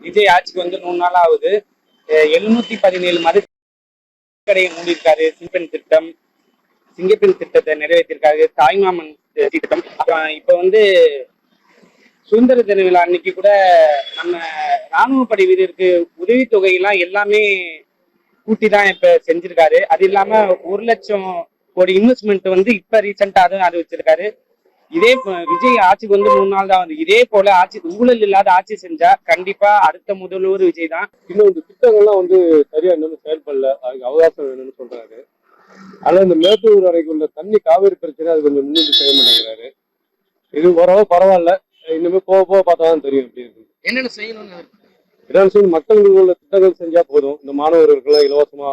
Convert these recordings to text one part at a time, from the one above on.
விஜய் ஆட்சிக்கு வந்து 3 நாள் ஆகுது. 717 மதுக்கடையை மூடியிருக்காரு. சிங்கப்பெண் திட்டத்தை நிறைவேற்றிருக்காரு. தாய்மாமன் திட்டம். அப்புறம் இப்ப வந்து சுதந்திர தின விழா அன்னைக்கு கூட நம்ம ராணுவ படை வீரருக்கு உதவித்தொகையெல்லாம் எல்லாமே கூட்டி தான் இப்ப செஞ்சிருக்காரு. அது இல்லாம 1,00,000 கோடி இன்வெஸ்ட்மெண்ட் வந்து இப்ப ரீசெண்டா அதுவும் அறிவிச்சிருக்காரு. விஜய் ஆட்சிக்கு வந்து 3 நாள் தான் வந்து இதே போல ஆட்சி ஊழல் இல்லாத ஆட்சி செஞ்சா கண்டிப்பா அடுத்த முதல்வர் விஜய் தான். இன்னும் இந்த திட்டங்கள்லாம் வந்து சரியா இன்னும் செயல்படல, அதுக்கு அவகாசம் வேணும்னு சொல்றாரு. ஆனா இந்த மேட்டூர் அணைக்கு உள்ள தண்ணி காவிரி பிரச்சனை அது கொஞ்சம் முன்னிட்டு செய்ய மாட்டேங்கிறாரு. இது ஓரளவு பரவாயில்ல, இனிமே போக போக பார்த்தாதான் தெரியும் எப்படி இருக்கு. என்னென்ன செய்யணும்னு மக்களுக்கு உள்ள திட்டங்கள் செஞ்சா போதும். இந்த மாணவர்களுக்கெல்லாம் இலவசமா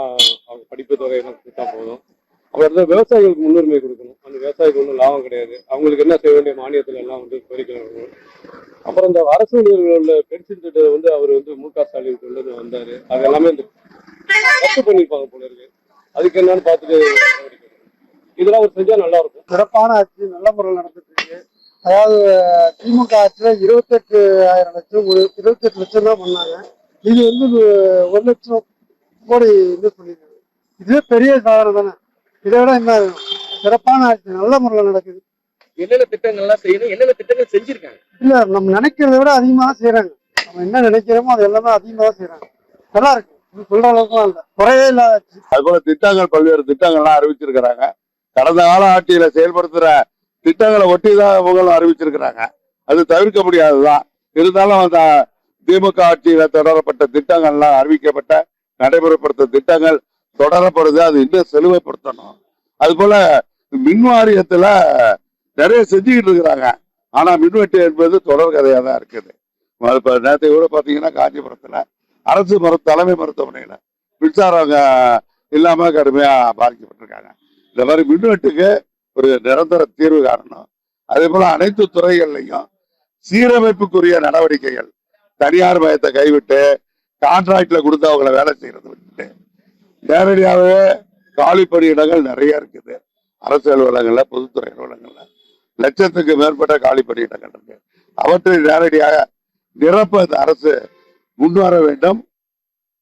அவங்க படிப்பு தொகையெல்லாம் கொடுத்தா போதும். அப்புறம் விவசாயிகளுக்கு முன்னுரிமை கொடுக்கணும். அந்த விவசாயிக்கு ஒன்றும் லாபம் கிடையாது. அவங்களுக்கு என்ன செய்ய வேண்டிய மானியத்துல எல்லாம் வந்து கோரிக்கை. அப்புறம் இந்த அரசு ஊழியர்களோட பென்ஷன் திட்டத்தை வந்து அவர் வந்து மு.க. ஸ்டாலின் கொண்டு வந்தாரு. அது எல்லாமே இந்த ரத்து பண்ணிருப்பாங்க போல இருக்கு. அதுக்கு என்னன்னு பார்த்துட்டு இதெல்லாம் ஒரு செஞ்சா நல்லா இருக்கும். சிறப்பான ஆட்சி நல்ல முறையில் நடந்துட்டு இருக்கு. அதாவது திமுக ஆட்சியில 28,000 லட்சம் 28 லட்சம் தான் பண்ணாங்க. இது வந்து 1,00,000 கோடி இன்வெஸ்ட் பண்ணிருக்காங்க. இதுவே பெரிய சாதனை தானே. இதை விட என்ன சிறப்பான ஆட்சி நல்ல முறையில் நடக்குது. என்னென்ன திட்டங்கள்லாம் செய்யணும், என்னென்ன திட்டங்கள் செஞ்சிருக்காங்க? இல்ல நம்ம நினைக்கிறத விட அதிகமாக செய்யறாங்க. நம்ம என்ன நினைக்கிறோமோ அது எல்லாமே அதிகமாக செய்யறாங்க. நல்லா இருக்கு. சொல்ற அளவுக்குலாம் இல்லை, குறையே இல்லாத ஆட்சி. அது போல திட்டங்கள் பல்வேறு திட்டங்கள்லாம் அறிவிச்சிருக்கிறாங்க. கடந்த கால ஆட்சியில செயல்படுத்துற திட்டங்களை ஒட்டிதான் இவங்களும் அறிவிச்சிருக்கிறாங்க. அது தவிர்க்க முடியாதுதான். இருந்தாலும் அந்த திமுக ஆட்சியில தொடரப்பட்ட திட்டங்கள்லாம் அறிவிக்கப்பட்ட நடைமுறைப்படுத்த திட்டங்கள் தொடரப்படுது. அது இன்னும் செலுவைப்படுத்தணும். அது போல மின் வாரியத்துல நிறைய செஞ்சுக்கிட்டு இருக்கிறாங்க. ஆனா மின்வெட்டு என்பது தொடர் கதையா தான் இருக்குது. இப்ப நேற்று கூட பாத்தீங்கன்னா காஞ்சிபுரத்துல அரசு தலைமை மருத்துவமனையில மின்சாரம் இல்லாம கடுமையா பாதிக்கப்பட்டிருக்காங்க. இந்த மாதிரி மின்வெட்டுக்கு ஒரு நிரந்தர தீர்வு காணணும். அதே போல அனைத்து துறைகள்லையும் சீரமைப்புக்குரிய நடவடிக்கைகள், தனியார் மயத்தை கைவிட்டு கான்ட்ராக்ட்ல கொடுத்து அவங்களை வேலை செய்யறது விட்டுட்டு நேரடியாகவே காலி பணியிடங்கள் நிறைய இருக்குது. அரசு அலுவலகங்கள்ல, பொதுத்துறை அலுவலகங்கள்ல லட்சத்துக்கு மேற்பட்ட காலி பணியிடங்கள் இருக்கு. அவற்றை நேரடியாக நிரப்ப இந்த அரசு முன்வர வேண்டும்.